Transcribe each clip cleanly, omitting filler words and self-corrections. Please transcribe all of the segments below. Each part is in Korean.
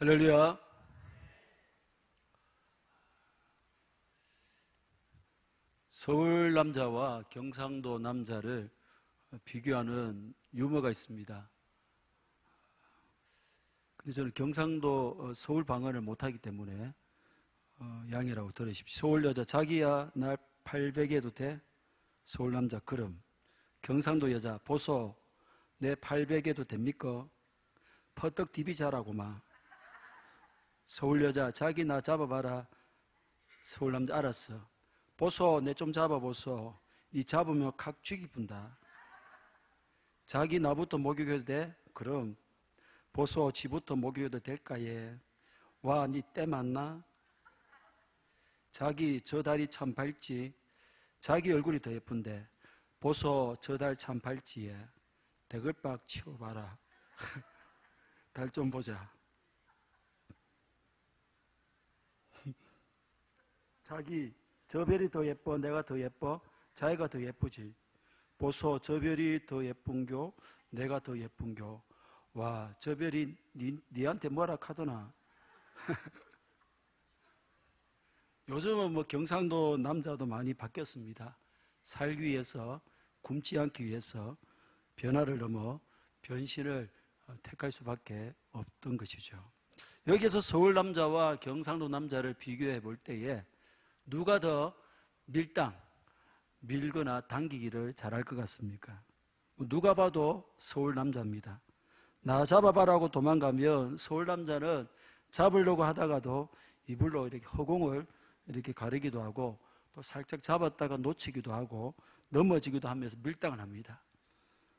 할렐루야. 서울 남자와 경상도 남자를 비교하는 유머가 있습니다. 근데 저는 경상도 서울 방언을 못하기 때문에 양해라고 들으십시오. 서울 여자 자기야 날 800 해도 돼? 서울 남자 그럼. 경상도 여자 보소 내 800 해도 됩니까? 퍼뜩 디비 자라고 마. 서울 여자 자기 나 잡아봐라. 서울 남자 알았어. 보소 내 좀 잡아보소. 니 잡으면 칵 쥐기 분다. 자기 나부터 목욕해도 돼? 그럼. 보소 지부터 목욕해도 될까 얘. 와 니 때 맞나? 자기 저 다리 참 밝지. 자기 얼굴이 더 예쁜데. 보소 저 달 참 밝지 얘. 대글박 치워봐라. 달 좀 보자. 자기 저 별이 더 예뻐 내가 더 예뻐? 자기가 더 예쁘지. 보소 저 별이 더 예쁜겨 내가 더 예쁜겨. 와 저 별이 니한테 뭐라 카더나. 요즘은 뭐 경상도 남자도 많이 바뀌었습니다. 살기 위해서 굶지 않기 위해서 변화를 넘어 변신을 택할 수밖에 없던 것이죠. 여기서 서울 남자와 경상도 남자를 비교해 볼 때에 누가 더 밀거나 당기기를 잘할 것 같습니까? 누가 봐도 서울 남자입니다. 나 잡아봐라고 도망가면 서울 남자는 잡으려고 하다가도 이불로 이렇게 허공을 이렇게 가리기도 하고 또 살짝 잡았다가 놓치기도 하고 넘어지기도 하면서 밀당을 합니다.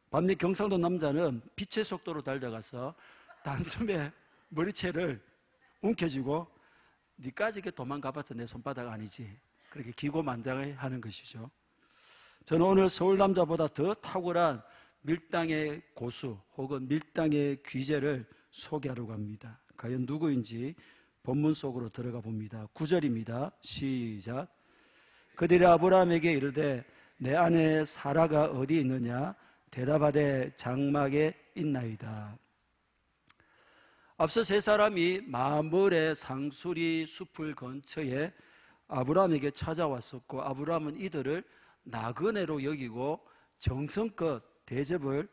반면 경상도 남자는 빛의 속도로 달려가서 단숨에 머리채를 움켜쥐고 니까지 도망가봤자 내 손바닥 아니지. 그렇게 기고만장을 하는 것이죠. 저는 오늘 서울 남자보다 더 탁월한 밀당의 고수 혹은 밀당의 귀재를 소개하려고 합니다. 과연 누구인지 본문 속으로 들어가 봅니다. 9절입니다. 시작. 그들이 아브라함에게 이르되 내 아내 사라가 어디 있느냐? 대답하되 장막에 있나이다. 앞서 세 사람이 마므레 상수리 숲을 근처에 아브라함에게 찾아왔었고 아브라함은 이들을 나그네로 여기고 정성껏 대접을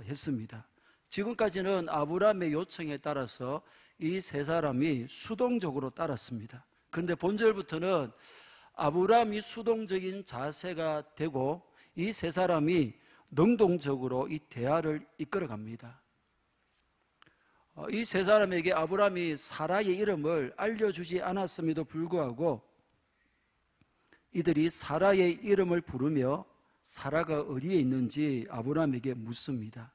했습니다. 지금까지는 아브라함의 요청에 따라서 이 세 사람이 수동적으로 따랐습니다. 그런데 본절부터는 아브라함이 수동적인 자세가 되고 이 세 사람이 능동적으로 이 대화를 이끌어갑니다. 이 세 사람에게 아브라함이 사라의 이름을 알려주지 않았음에도 불구하고 이들이 사라의 이름을 부르며 사라가 어디에 있는지 아브라함에게 묻습니다.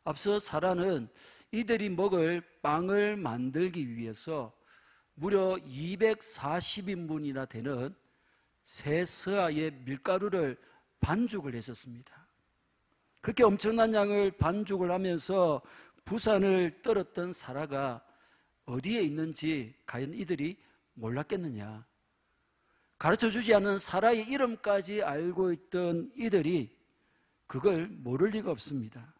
앞서 사라는 이들이 먹을 빵을 만들기 위해서 무려 240인분이나 되는 세 서아의 밀가루를 반죽을 했었습니다. 그렇게 엄청난 양을 반죽을 하면서 부산을 떨었던 사라가 어디에 있는지 과연 이들이 몰랐겠느냐. 가르쳐주지 않은 사라의 이름까지 알고 있던 이들이 그걸 모를 리가 없습니다.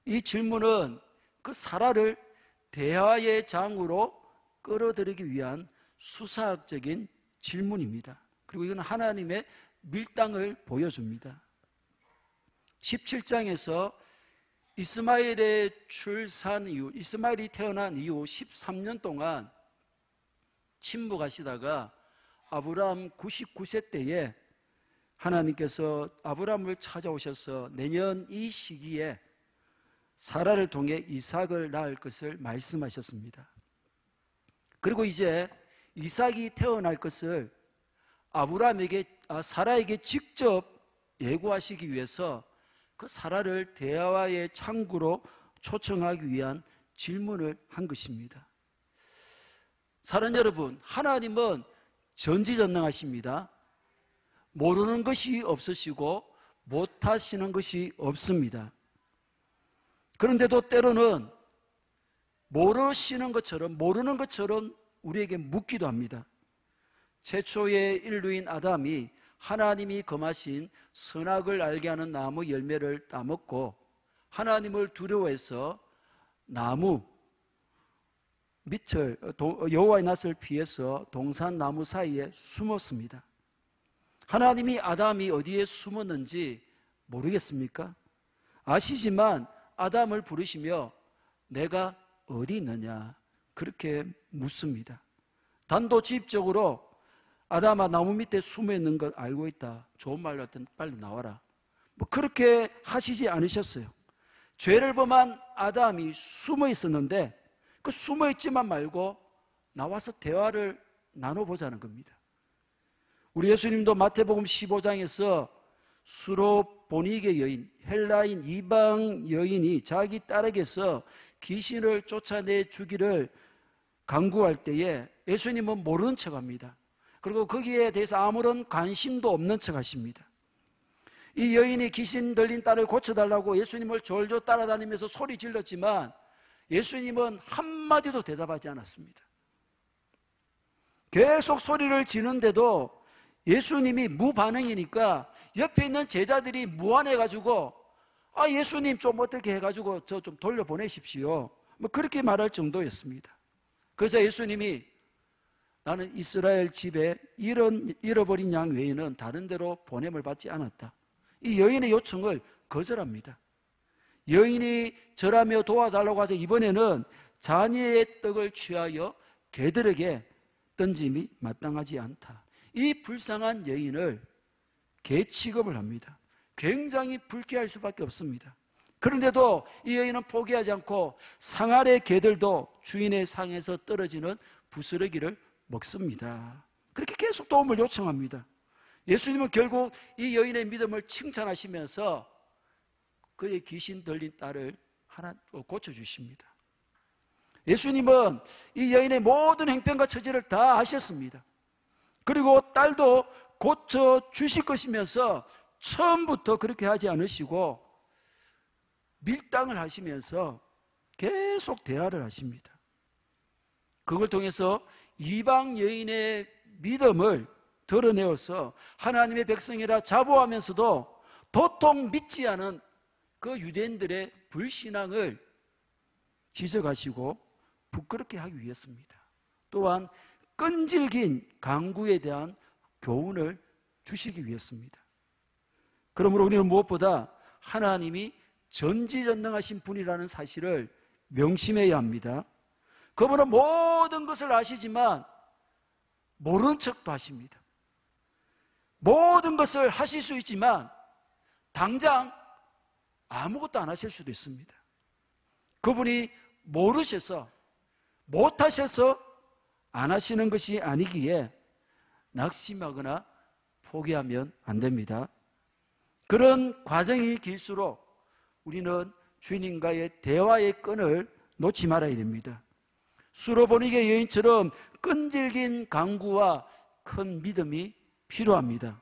이 질문은 그 사라를 대화의 장으로 끌어들이기 위한 수사학적인 질문입니다. 그리고 이건 하나님의 밀당을 보여줍니다. 17장에서 이스마엘의 출산 이후, 이스마엘이 태어난 이후 13년 동안 침묵하시다가 아브라함 99세 때에 하나님께서 아브라함을 찾아오셔서 내년 이 시기에 사라를 통해 이삭을 낳을 것을 말씀하셨습니다. 그리고 이제 이삭이 태어날 것을 사라에게 직접 예고하시기 위해서 그 사라를 대화의 창구로 초청하기 위한 질문을 한 것입니다. 사랑하는 여러분, 하나님은 전지전능하십니다. 모르는 것이 없으시고 못하시는 것이 없습니다. 그런데도 때로는 모르는 것처럼 우리에게 묻기도 합니다. 최초의 인류인 아담이 하나님이 금하신 선악을 알게 하는 나무 열매를 따먹고 하나님을 두려워해서 나무 밑을 여호와의 낯을 피해서 동산 나무 사이에 숨었습니다. 하나님이 아담이 어디에 숨었는지 모르겠습니까? 아시지만 아담을 부르시며 내가 어디 있느냐 그렇게 묻습니다. 단도직입적으로 아담아 나무 밑에 숨어 있는 걸 알고 있다. 좋은 말로 할 땐 빨리 나와라. 뭐 그렇게 하시지 않으셨어요. 죄를 범한 아담이 숨어 있었는데 그 숨어 있지만 말고 나와서 대화를 나눠보자는 겁니다. 우리 예수님도 마태복음 15장에서 수로보니게 여인, 헬라인 이방 여인이 자기 딸에게서 귀신을 쫓아내 주기를 강구할 때에 예수님은 모르는 척합니다. 그리고 거기에 대해서 아무런 관심도 없는 척하십니다. 이 여인이 귀신 들린 딸을 고쳐달라고 예수님을 졸졸 따라다니면서 소리 질렀지만 예수님은 한마디도 대답하지 않았습니다. 계속 소리를 지는데도 예수님이 무반응이니까 옆에 있는 제자들이 무안해가지고 예수님 좀 어떻게 해가지고 저 좀 돌려보내십시오. 뭐 그렇게 말할 정도였습니다. 그래서 예수님이 나는 이스라엘 집에 잃어버린 양 외에는 다른 데로 보냄을 받지 않았다. 이 여인의 요청을 거절합니다. 여인이 절하며 도와달라고 하자 이번에는 자녀의 떡을 취하여 개들에게 던짐이 마땅하지 않다. 이 불쌍한 여인을 개 취급을 합니다. 굉장히 불쾌할 수밖에 없습니다. 그런데도 이 여인은 포기하지 않고 상 아래 개들도 주인의 상에서 떨어지는 부스러기를 먹습니다. 그렇게 계속 도움을 요청합니다. 예수님은 결국 이 여인의 믿음을 칭찬하시면서 그의 귀신 들린 딸을 하나 고쳐주십니다. 예수님은 이 여인의 모든 행편과 처지를 다 아셨습니다. 그리고 딸도 고쳐주실 것이면서 처음부터 그렇게 하지 않으시고 밀당을 하시면서 계속 대화를 하십니다. 그걸 통해서 이방 여인의 믿음을 드러내어서 하나님의 백성이라 자부하면서도 도통 믿지 않은 그 유대인들의 불신앙을 지적하시고 부끄럽게 하기 위해서입니다. 또한 끈질긴 강구에 대한 교훈을 주시기 위해서입니다. 그러므로 우리는 무엇보다 하나님이 전지전능하신 분이라는 사실을 명심해야 합니다. 그분은 모든 것을 아시지만 모르는 척도 하십니다. 모든 것을 하실 수 있지만 당장 아무것도 안 하실 수도 있습니다. 그분이 모르셔서 못하셔서 안 하시는 것이 아니기에 낙심하거나 포기하면 안 됩니다. 그런 과정이 길수록 우리는 주님과의 대화의 끈을 놓지 말아야 됩니다. 수로보니게 여인처럼 끈질긴 강구와 큰 믿음이 필요합니다.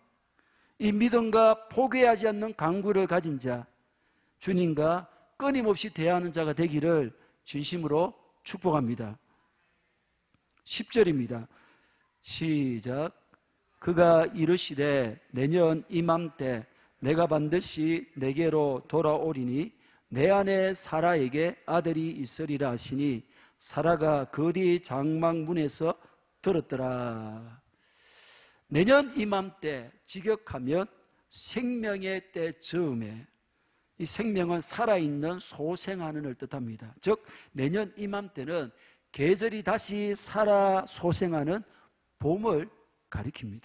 이 믿음과 포기하지 않는 강구를 가진 자, 주님과 끊임없이 대화하는 자가 되기를 진심으로 축복합니다. 10절입니다. 시작. 그가 이르시되 내년 이맘때 내가 반드시 내게로 돌아오리니 내 아내 사라에게 아들이 있으리라 하시니 사라가 그 뒤 장막문에서 들었더라. 내년 이맘때 직역하면 생명의 때 즈음에, 이 생명은 살아있는 소생하는을 뜻합니다. 즉 내년 이맘때는 계절이 다시 살아 소생하는 봄을 가리킵니다.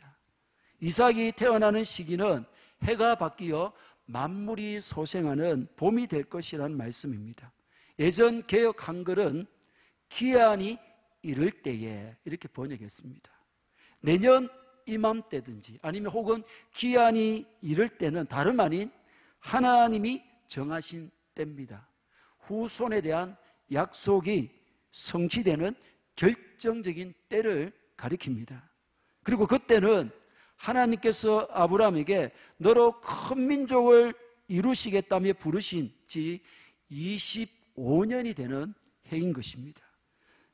이삭이 태어나는 시기는 해가 바뀌어 만물이 소생하는 봄이 될 것이라는 말씀입니다. 예전 개역 한글은 기한이 이를 때에 이렇게 번역했습니다. 내년 이맘때든지 아니면 혹은 기한이 이를 때는 다름 아닌 하나님이 정하신 때입니다. 후손에 대한 약속이 성취되는 결정적인 때를 가리킵니다. 그리고 그때는 하나님께서 아브라함에게 너로 큰 민족을 이루시겠다며 부르신 지 25년이 되는 해인 것입니다.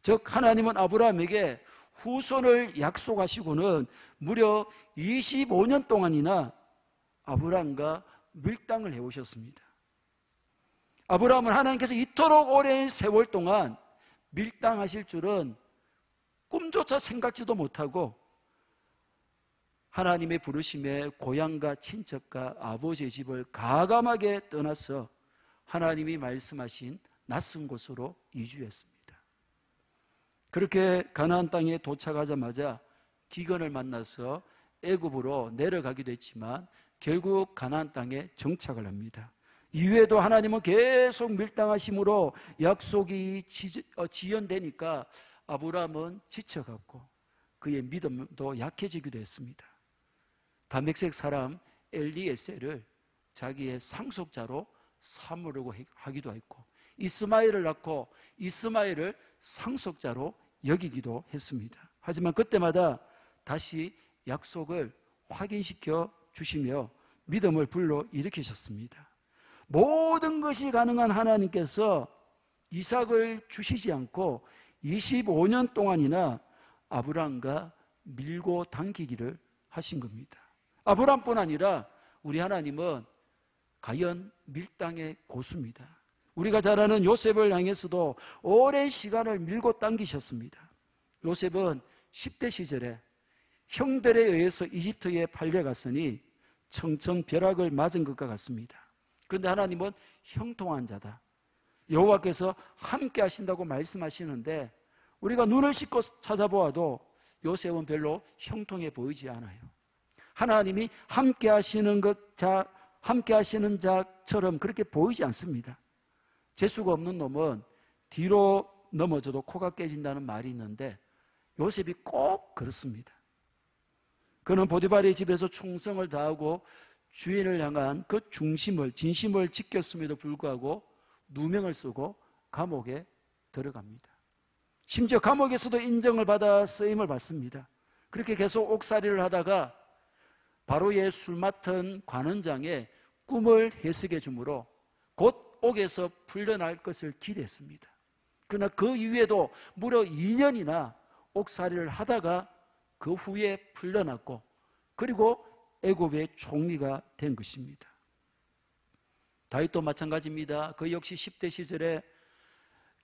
즉 하나님은 아브라함에게 후손을 약속하시고는 무려 25년 동안이나 아브라함과 밀당을 해오셨습니다. 아브라함은 하나님께서 이토록 오랜 세월 동안 밀당하실 줄은 꿈조차 생각지도 못하고 하나님의 부르심에 고향과 친척과 아버지의 집을 가감하게 떠나서 하나님이 말씀하신 낯선 곳으로 이주했습니다. 그렇게 가나안 땅에 도착하자마자 기근을 만나서 애굽으로 내려가기도 했지만 결국 가나안 땅에 정착을 합니다. 이후에도 하나님은 계속 밀당하심으로 약속이 지연되니까 아브라함은 지쳐갔고 그의 믿음도 약해지기도 했습니다. 다메섹 사람 엘리에셀을 자기의 상속자로 삼으려고 하기도 했고 이스마엘을 낳고 이스마엘을 상속자로 여기기도 했습니다. 하지만 그때마다 다시 약속을 확인시켜 주시며 믿음을 불러일으키셨습니다. 모든 것이 가능한 하나님께서 이삭을 주시지 않고 25년 동안이나 아브라함과 밀고 당기기를 하신 겁니다. 아브라함뿐 아니라 우리 하나님은 가연 밀당의 고수입니다. 우리가 잘 아는 요셉을 향해서도 오랜 시간을 밀고 당기셨습니다. 요셉은 10대 시절에 형들에 의해서 이집트에 팔려갔으니 청천벼락을 맞은 것과 같습니다. 그런데 하나님은 형통한 자다. 여호와께서 함께 하신다고 말씀하시는데 우리가 눈을 씻고 찾아보아도 요셉은 별로 형통해 보이지 않아요. 하나님이 함께 하시는 자처럼 그렇게 보이지 않습니다. 재수가 없는 놈은 뒤로 넘어져도 코가 깨진다는 말이 있는데 요셉이 꼭 그렇습니다. 그는 보디발의 집에서 충성을 다하고 주인을 향한 그 진심을 지켰음에도 불구하고 누명을 쓰고 감옥에 들어갑니다. 심지어 감옥에서도 인정을 받아 쓰임을 받습니다. 그렇게 계속 옥살이를 하다가 바로의 술 맡은 관원장의 꿈을 해석해 주므로 곧 옥에서 풀려날 것을 기대했습니다. 그러나 그 이후에도 무려 2년이나 옥살이를 하다가 그 후에 풀려났고 그리고 애굽의 총리가 된 것입니다. 다윗도 마찬가지입니다. 그 역시 10대 시절에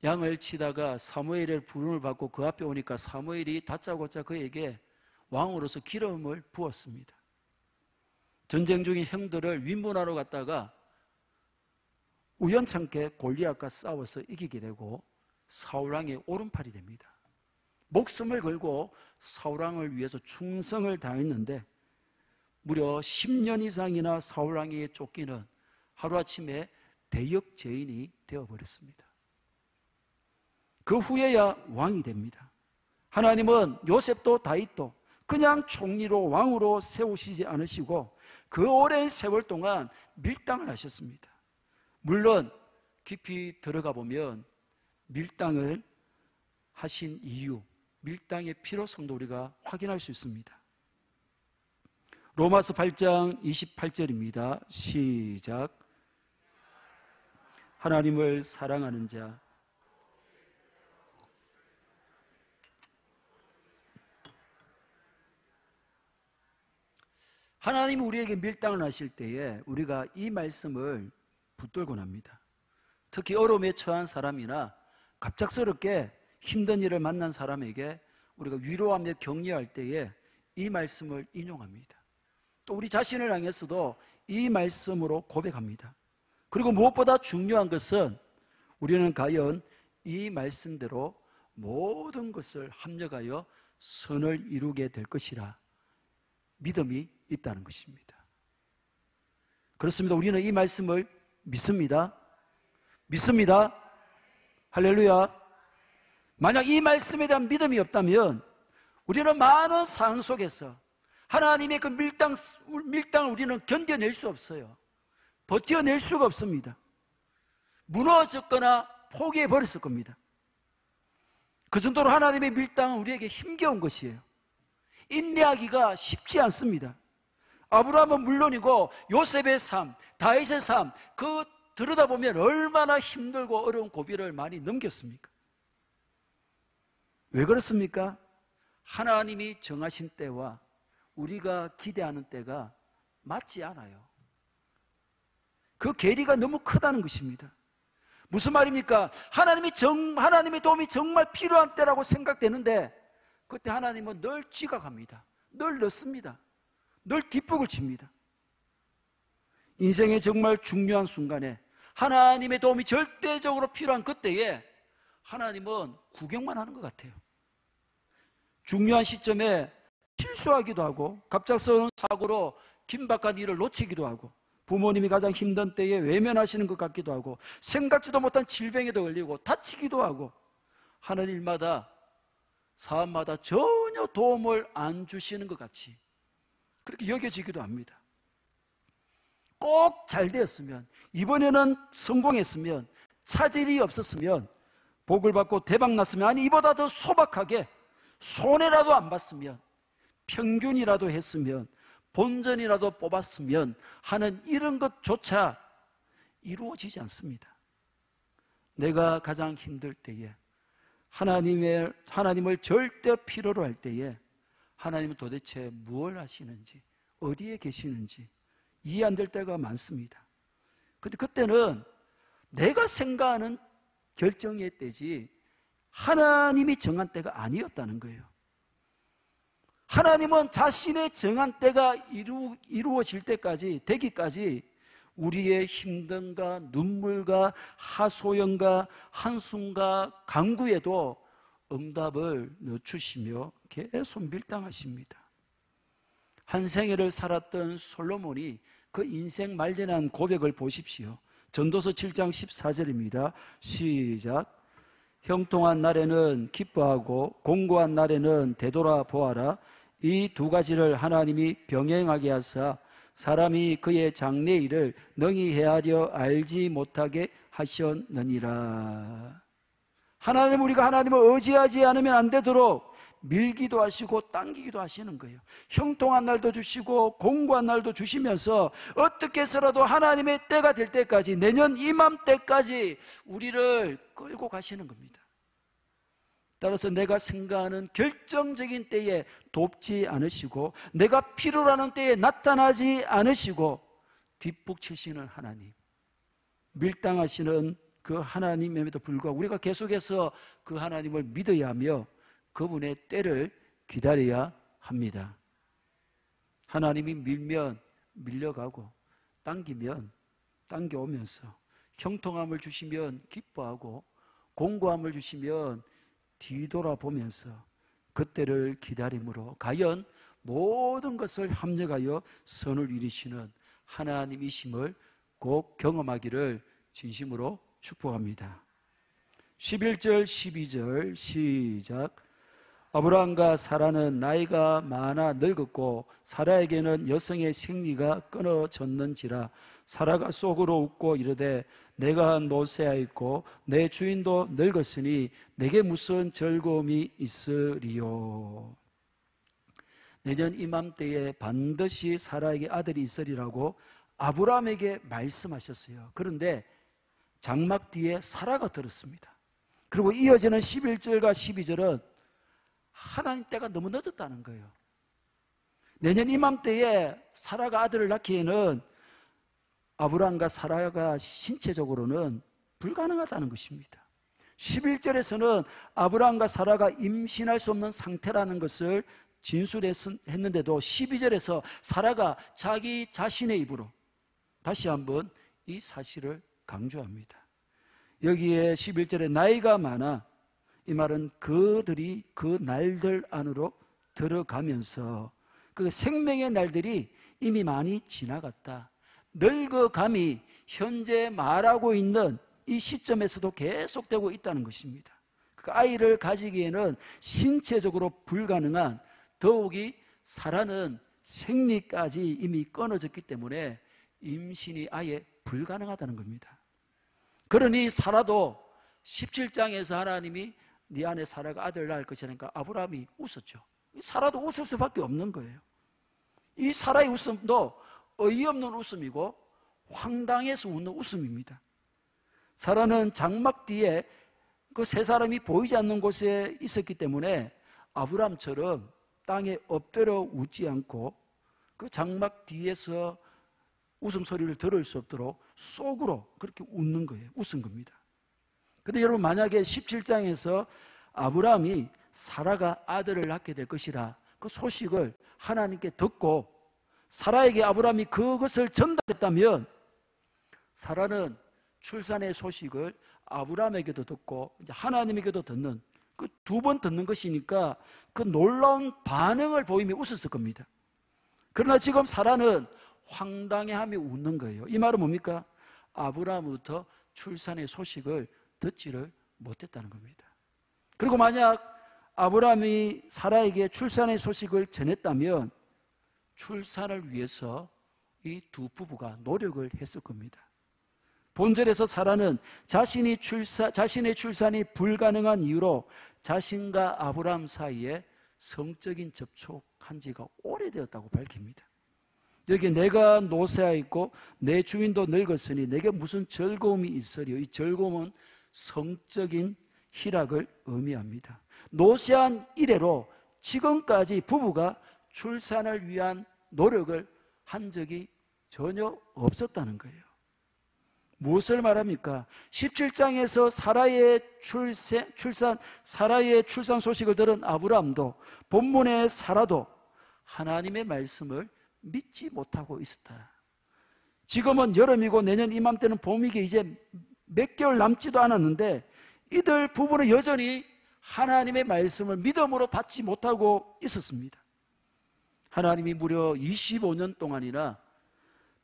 양을 치다가 사무엘의 부름을 받고 그 앞에 오니까 사무엘이 다짜고짜 그에게 왕으로서 기름을 부었습니다. 전쟁 중인 형들을 윈문하러 갔다가 우연찮게 골리앗과 싸워서 이기게 되고 사울왕의 오른팔이 됩니다. 목숨을 걸고 사울왕을 위해서 충성을 다했는데 무려 10년 이상이나 사울왕에게 쫓기는 하루아침에 대역죄인이 되어버렸습니다. 그 후에야 왕이 됩니다. 하나님은 요셉도 다윗도 그냥 총리로 왕으로 세우시지 않으시고 그 오랜 세월 동안 밀당을 하셨습니다. 물론 깊이 들어가 보면 밀당을 하신 이유, 밀당의 필요성도 우리가 확인할 수 있습니다. 로마서 8장 28절입니다. 시작. 하나님을 사랑하는 자 하나님이 우리에게 밀당을 하실 때에 우리가 이 말씀을 붙들곤 합니다. 특히 어려움에 처한 사람이나 갑작스럽게 힘든 일을 만난 사람에게 우리가 위로하며 격려할 때에 이 말씀을 인용합니다. 또 우리 자신을 향해서도 이 말씀으로 고백합니다. 그리고 무엇보다 중요한 것은 우리는 과연 이 말씀대로 모든 것을 합력하여 선을 이루게 될 것이라 믿음이 있다는 것입니다. 그렇습니다. 우리는 이 말씀을 믿습니다. 믿습니다. 할렐루야. 만약 이 말씀에 대한 믿음이 없다면 우리는 많은 상황 속에서 하나님의 그 밀당을 우리는 견뎌낼 수 없어요. 버텨낼 수가 없습니다. 무너졌거나 포기해버렸을 겁니다. 그 정도로 하나님의 밀당은 우리에게 힘겨운 것이에요. 인내하기가 쉽지 않습니다. 아브라함은 물론이고 요셉의 삶, 다윗의 삶, 그 들여다보면 얼마나 힘들고 어려운 고비를 많이 넘겼습니까? 왜 그렇습니까? 하나님이 정하신 때와 우리가 기대하는 때가 맞지 않아요. 그 괴리가 너무 크다는 것입니다. 무슨 말입니까? 하나님의 도움이 정말 필요한 때라고 생각되는데 그때 하나님은 늘 지각합니다. 늘 늦습니다. 늘 뒷북을 칩니다. 인생의 정말 중요한 순간에 하나님의 도움이 절대적으로 필요한 그때에 하나님은 구경만 하는 것 같아요. 중요한 시점에 실수하기도 하고 갑작스러운 사고로 긴박한 일을 놓치기도 하고 부모님이 가장 힘든 때에 외면하시는 것 같기도 하고 생각지도 못한 질병에도 걸리고 다치기도 하고 하는 일마다 사업마다 전혀 도움을 안 주시는 것 같이 그렇게 여겨지기도 합니다. 꼭 잘 되었으면, 이번에는 성공했으면, 차질이 없었으면, 복을 받고 대박 났으면, 아니 이보다 더 소박하게 손해라도 안 봤으면, 평균이라도 했으면, 본전이라도 뽑았으면 하는 이런 것조차 이루어지지 않습니다. 내가 가장 힘들 때에 하나님을 절대 필요로 할 때에 하나님은 도대체 무엇을 하시는지, 어디에 계시는지 이해 안 될 때가 많습니다. 그런데 그때는 내가 생각하는 결정의 때지 하나님이 정한 때가 아니었다는 거예요. 하나님은 자신의 정한 때가 이루어질 때까지, 되기까지 우리의 힘듦과 눈물과 하소연과 한숨과 간구에도 응답을 늦추시며 계속 밀당하십니다. 한 생애를 살았던 솔로몬이 그 인생 말년한 고백을 보십시오. 전도서 7장 14절입니다. 시작. 형통한 날에는 기뻐하고 공고한 날에는 되돌아보아라. 이 두 가지를 하나님이 병행하게 하사 사람이 그의 장래 일을 능히 헤아려 알지 못하게 하셨느니라. 하나님, 우리가 하나님을 의지하지 않으면 안 되도록 밀기도 하시고 당기기도 하시는 거예요. 형통한 날도 주시고 공고한 날도 주시면서 어떻게 해서라도 하나님의 때가 될 때까지, 내년 이맘때까지 우리를 끌고 가시는 겁니다. 따라서 내가 생각하는 결정적인 때에 돕지 않으시고 내가 필요로 하는 때에 나타나지 않으시고 뒷북치시는 하나님, 밀당하시는 그 하나님에도 불구하고 우리가 계속해서 그 하나님을 믿어야 하며 그분의 때를 기다려야 합니다. 하나님이 밀면 밀려가고 당기면 당겨오면서 형통함을 주시면 기뻐하고 공고함을 주시면 뒤돌아보면서 그때를 기다림으로 과연 모든 것을 합력하여 선을 이루시는 하나님이심을 꼭 경험하기를 진심으로 축복합니다. 11절 12절 시작. 아브라함과 사라는 나이가 많아 늙었고 사라에게는 여성의 생리가 끊어졌는지라. 사라가 속으로 웃고 이르되 내가 노쇠하였고 내 주인도 늙었으니 내게 무슨 즐거움이 있으리요. 내년 이맘때에 반드시 사라에게 아들이 있으리라고 아브라함에게 말씀하셨어요. 그런데 장막 뒤에 사라가 들었습니다. 그리고 이어지는 11절과 12절은 하나님 때가 너무 늦었다는 거예요. 내년 이맘때에 사라가 아들을 낳기에는 아브라함과 사라가 신체적으로는 불가능하다는 것입니다. 11절에서는 아브라함과 사라가 임신할 수 없는 상태라는 것을 진술했는데도 12절에서 사라가 자기 자신의 입으로 다시 한번 이 사실을 강조합니다. 여기에 11절에 나이가 많아, 이 말은 그들이 그 날들 안으로 들어가면서 그 생명의 날들이 이미 많이 지나갔다. 늙어감이 현재 말하고 있는 이 시점에서도 계속되고 있다는 것입니다. 그 아이를 가지기에는 신체적으로 불가능한, 더욱이 사라는 생리까지 이미 끊어졌기 때문에 임신이 아예 불가능하다는 겁니다. 그러니 사라도 17장에서 하나님이 네 안에 사라가 아들 낳을 것이니까 아브라함이 웃었죠. 사라도 웃을 수밖에 없는 거예요. 이 사라의 웃음도 어이없는 웃음이고 황당해서 웃는 웃음입니다. 사라는 장막 뒤에 그 세 사람이 보이지 않는 곳에 있었기 때문에 아브라함처럼 땅에 엎드려 웃지 않고 그 장막 뒤에서 웃음소리를 들을 수 없도록 속으로 그렇게 웃는 거예요. 웃은 겁니다. 근데 여러분, 만약에 17장에서 아브라함이 사라가 아들을 낳게 될 것이라 그 소식을 하나님께 듣고 사라에게 아브라함이 그것을 전달했다면, 사라는 출산의 소식을 아브라함에게도 듣고 이제 하나님에게도 듣는, 그 두 번 듣는 것이니까 그 놀라운 반응을 보이며 웃었을 겁니다. 그러나 지금 사라는 황당해하며 웃는 거예요. 이 말은 뭡니까? 아브라함부터 출산의 소식을 듣지를 못했다는 겁니다. 그리고 만약 아브라함이 사라에게 출산의 소식을 전했다면 출산을 위해서 이 두 부부가 노력을 했을 겁니다. 본절에서 사라는 자신의 출산이 불가능한 이유로 자신과 아브라함 사이에 성적인 접촉한 지가 오래되었다고 밝힙니다. 여기 내가 노쇠하였고 내 주인도 늙었으니 내게 무슨 즐거움이 있으리요. 이 즐거움은 성적인 희락을 의미합니다. 노쇠한 이래로 지금까지 부부가 출산을 위한 노력을 한 적이 전혀 없었다는 거예요. 무엇을 말합니까? 17장에서 사라의 출산 소식을 들은 아브라함도, 본문의 사라도 하나님의 말씀을 믿지 못하고 있었다. 지금은 여름이고 내년 이맘때는 봄이게 이제 몇 개월 남지도 않았는데 이들 부부는 여전히 하나님의 말씀을 믿음으로 받지 못하고 있었습니다. 하나님이 무려 25년 동안이나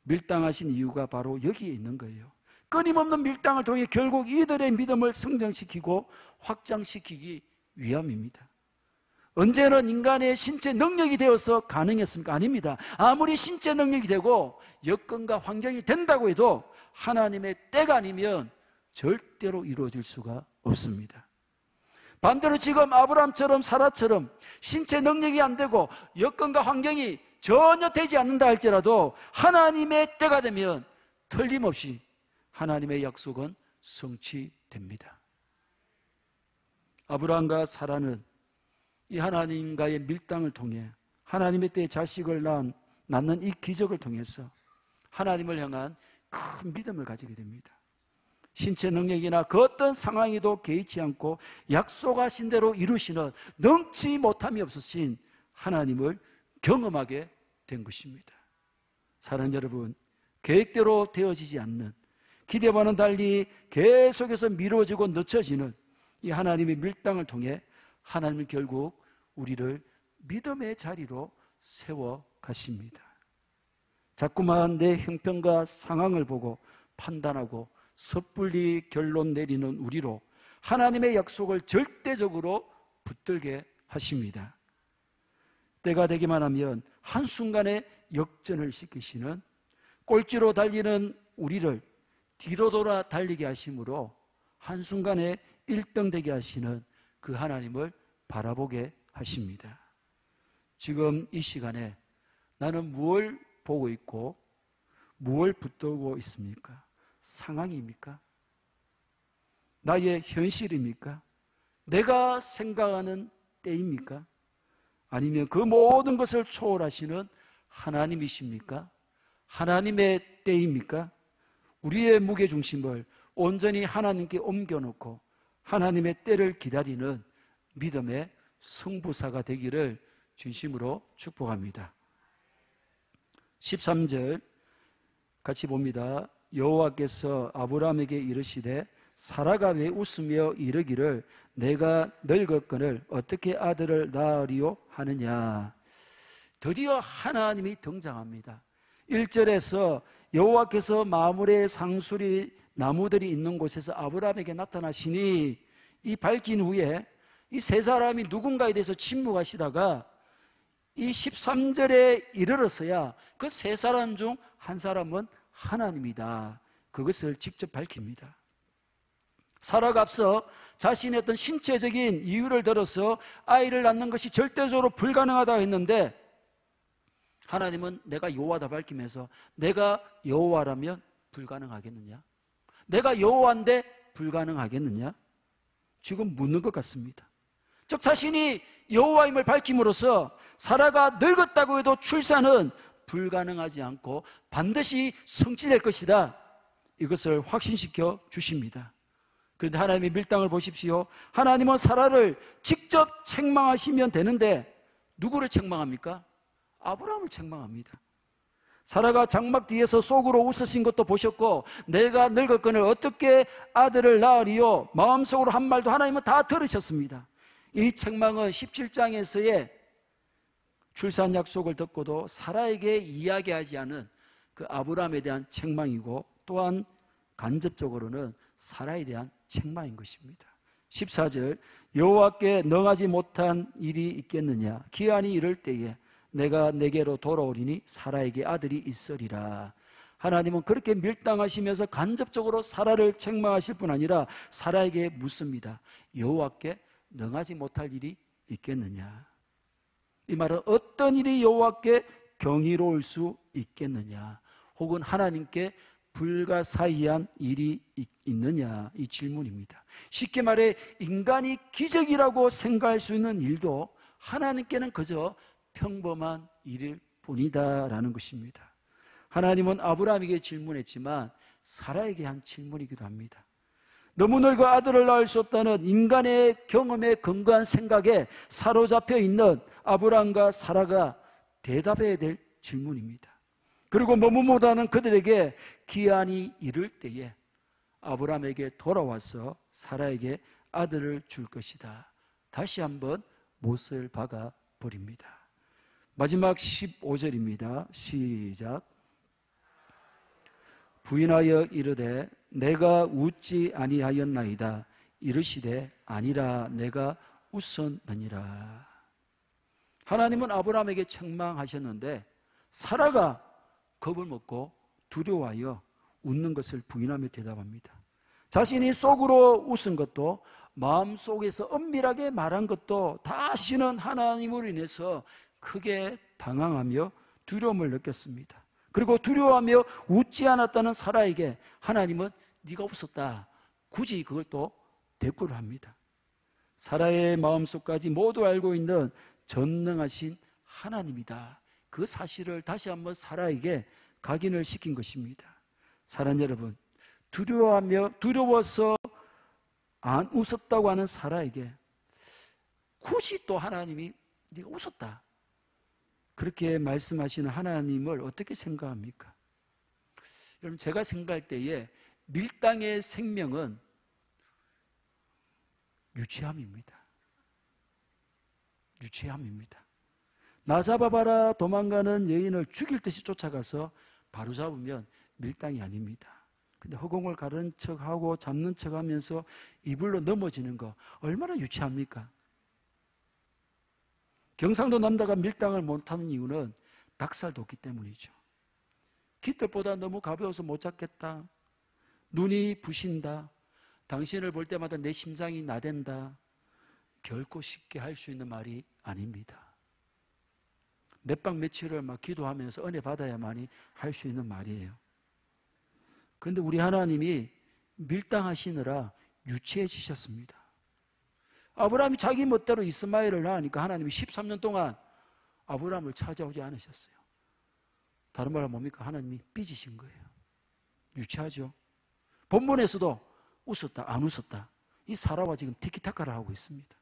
밀당하신 이유가 바로 여기에 있는 거예요. 끊임없는 밀당을 통해 결국 이들의 믿음을 성장시키고 확장시키기 위함입니다. 언제는 인간의 신체 능력이 되어서 가능했습니까? 아닙니다. 아무리 신체 능력이 되고 여건과 환경이 된다고 해도 하나님의 때가 아니면 절대로 이루어질 수가 없습니다. 반대로 지금 아브라함처럼 사라처럼 신체 능력이 안 되고 여건과 환경이 전혀 되지 않는다 할지라도 하나님의 때가 되면 틀림없이 하나님의 약속은 성취됩니다. 아브라함과 사라는 이 하나님과의 밀당을 통해 하나님의 때에 자식을 낳는 이 기적을 통해서 하나님을 향한 큰 믿음을 가지게 됩니다. 신체 능력이나 그 어떤 상황에도 개의치 않고 약속하신 대로 이루시는 능치 못함이 없으신 하나님을 경험하게 된 것입니다. 사랑하는 여러분, 계획대로 되어지지 않는, 기대와는 달리 계속해서 미뤄지고 늦춰지는 이 하나님의 밀당을 통해 하나님은 결국 우리를 믿음의 자리로 세워 가십니다. 자꾸만 내 형편과 상황을 보고 판단하고 섣불리 결론 내리는 우리로 하나님의 약속을 절대적으로 붙들게 하십니다. 때가 되기만 하면 한순간에 역전을 시키시는, 꼴찌로 달리는 우리를 뒤로 돌아 달리게 하심으로 한순간에 1등 되게 하시는 그 하나님을 바라보게 하십니다. 지금 이 시간에 나는 무엇을 보고 있고 무엇을 붙들고 있습니까? 상황입니까? 나의 현실입니까? 내가 생각하는 때입니까? 아니면 그 모든 것을 초월하시는 하나님이십니까? 하나님의 때입니까? 우리의 무게중심을 온전히 하나님께 옮겨놓고 하나님의 때를 기다리는 믿음의 승부사가 되기를 진심으로 축복합니다. 13절 같이 봅니다. 여호와께서 아브라함에게 이르시되 사라가 왜 웃으며 이르기를 내가 늙었거늘 어떻게 아들을 낳으리요 하느냐. 드디어 하나님이 등장합니다. 1절에서 여호와께서 마므레 상수리 나무들이 있는 곳에서 아브라함에게 나타나시니, 이 밝힌 후에 이 세 사람이 누군가에 대해서 침묵하시다가 이 13절에 이르러서야 그 세 사람 중 한 사람은 하나님이다, 그것을 직접 밝힙니다. 사라가 앞서 자신의 어떤 신체적인 이유를 들어서 아이를 낳는 것이 절대적으로 불가능하다고 했는데, 하나님은 내가 여호와다 밝히면서 내가 여호와라면 불가능하겠느냐? 내가 여호와인데 불가능하겠느냐? 지금 묻는 것 같습니다. 즉 자신이 여호와임을 밝힘으로써 사라가 늙었다고 해도 출산은 불가능하지 않고 반드시 성취될 것이다, 이것을 확신시켜 주십니다. 그런데 하나님의 밀당을 보십시오. 하나님은 사라를 직접 책망하시면 되는데 누구를 책망합니까? 아브라함을 책망합니다. 사라가 장막 뒤에서 속으로 웃으신 것도 보셨고, 내가 늙었거늘 어떻게 아들을 낳으리요? 마음속으로 한 말도 하나님은 다 들으셨습니다. 이 책망은 17장에서의 출산 약속을 듣고도 사라에게 이야기하지 않은 그 아브라함에 대한 책망이고, 또한 간접적으로는 사라에 대한 책망인 것입니다. 14절, 여호와께 능하지 못한 일이 있겠느냐? 기한이 이를 때에 내가 내게로 돌아오리니 사라에게 아들이 있으리라. 하나님은 그렇게 밀당하시면서 간접적으로 사라를 책망하실 뿐 아니라 사라에게 묻습니다. 여호와께 능하지 못할 일이 있겠느냐? 이 말은 어떤 일이 여호와께 경이로울 수 있겠느냐? 혹은 하나님께 불가사의한 일이 있느냐? 이 질문입니다. 쉽게 말해 인간이 기적이라고 생각할 수 있는 일도 하나님께는 그저 평범한 일일 뿐이다라는 것입니다. 하나님은 아브라함에게 질문했지만 사라에게 한 질문이기도 합니다. 너무 늙어 아들을 낳을 수 없다는 인간의 경험에 근거한 생각에 사로잡혀 있는 아브라함과 사라가 대답해야 될 질문입니다. 그리고 너무 못하는 그들에게 기한이 이를 때에 아브라함에게 돌아와서 사라에게 아들을 줄 것이다. 다시 한번 못을 박아 버립니다. 마지막 15절입니다. 시작. 부인하여 이르되 내가 웃지 아니하였나이다. 이르시되 아니라 내가 웃었느니라. 하나님은 아브라함에게 책망하셨는데 사라가 겁을 먹고 두려워하여 웃는 것을 부인하며 대답합니다. 자신이 속으로 웃은 것도 마음속에서 엄밀하게 말한 것도 다시는 하나님으로 인해서 크게 당황하며 두려움을 느꼈습니다. 그리고 두려워하며 웃지 않았다는 사라에게 하나님은 네가 웃었다. 굳이 그걸 또 대꾸를 합니다. 사라의 마음속까지 모두 알고 있는 전능하신 하나님이다. 그 사실을 다시 한번 사라에게 각인을 시킨 것입니다. 사랑 여러분, 두려워서 안 웃었다고 하는 사라에게 굳이 또 하나님이 네가 웃었다 그렇게 말씀하시는 하나님을 어떻게 생각합니까? 여러분, 제가 생각할 때에 밀당의 생명은 유치함입니다. 유치함입니다. 나 잡아봐라 도망가는 여인을 죽일 듯이 쫓아가서 바로 잡으면 밀당이 아닙니다. 근데 허공을 가른 척하고 잡는 척하면서 이불로 넘어지는 거 얼마나 유치합니까? 경상도 남자가 밀당을 못하는 이유는 닭살 돋기 때문이죠. 깃털보다 너무 가벼워서 못 잡겠다. 눈이 부신다. 당신을 볼 때마다 내 심장이 나댄다. 결코 쉽게 할 수 있는 말이 아닙니다. 몇 박 며칠을 막 기도하면서 은혜 받아야만이 할 수 있는 말이에요. 그런데 우리 하나님이 밀당하시느라 유치해지셨습니다. 아브라함이 자기 멋대로 이스마엘을 낳으니까 하나님이 13년 동안 아브라함을 찾아오지 않으셨어요. 다른 말로 뭡니까? 하나님이 삐지신 거예요. 유치하죠. 본문에서도 웃었다 안 웃었다 이 사라와 지금 티키타카를 하고 있습니다.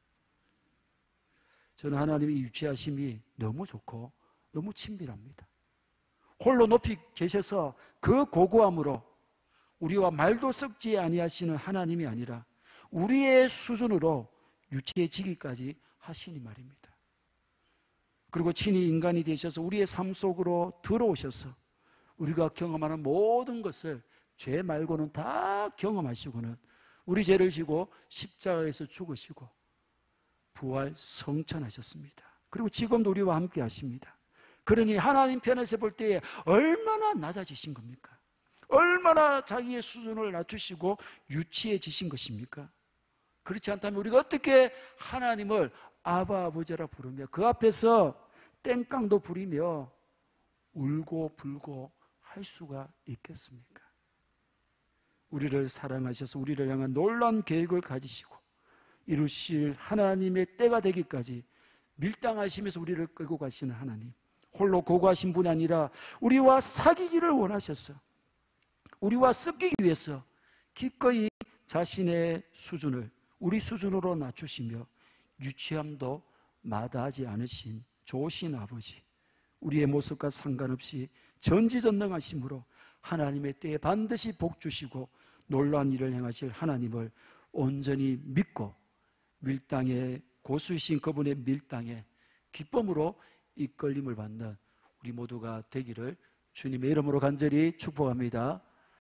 저는 하나님의 유치하심이 너무 좋고 너무 친밀합니다. 홀로 높이 계셔서 그 고고함으로 우리와 말도 섞지 아니하시는 하나님이 아니라 우리의 수준으로 유치해지기까지 하시니 말입니다. 그리고 친히 인간이 되셔서 우리의 삶 속으로 들어오셔서 우리가 경험하는 모든 것을 죄 말고는 다 경험하시고는 우리 죄를 지고 십자가에서 죽으시고 부활 성천하셨습니다. 그리고 지금도 우리와 함께 하십니다. 그러니 하나님 편에서 볼 때에 얼마나 낮아지신 겁니까? 얼마나 자기의 수준을 낮추시고 유치해지신 것입니까? 그렇지 않다면 우리가 어떻게 하나님을 아바 아버지라 부르며 그 앞에서 땡깡도 부리며 울고 불고 할 수가 있겠습니까? 우리를 사랑하셔서 우리를 향한 놀라운 계획을 가지시고 이루실 하나님의 때가 되기까지 밀당하시면서 우리를 끌고 가시는 하나님, 홀로 고고하신 분이 아니라 우리와 사귀기를 원하셔서 우리와 섞이기 위해서 기꺼이 자신의 수준을 우리 수준으로 낮추시며 유치함도 마다하지 않으신 좋으신 아버지, 우리의 모습과 상관없이 전지전능하심으로 하나님의 때에 반드시 복 주시고 놀라운 일을 행하실 하나님을 온전히 믿고 밀당의 고수이신 그분의 밀당에 기쁨으로 이끌림을 받는 우리 모두가 되기를 주님의 이름으로 간절히 축복합니다.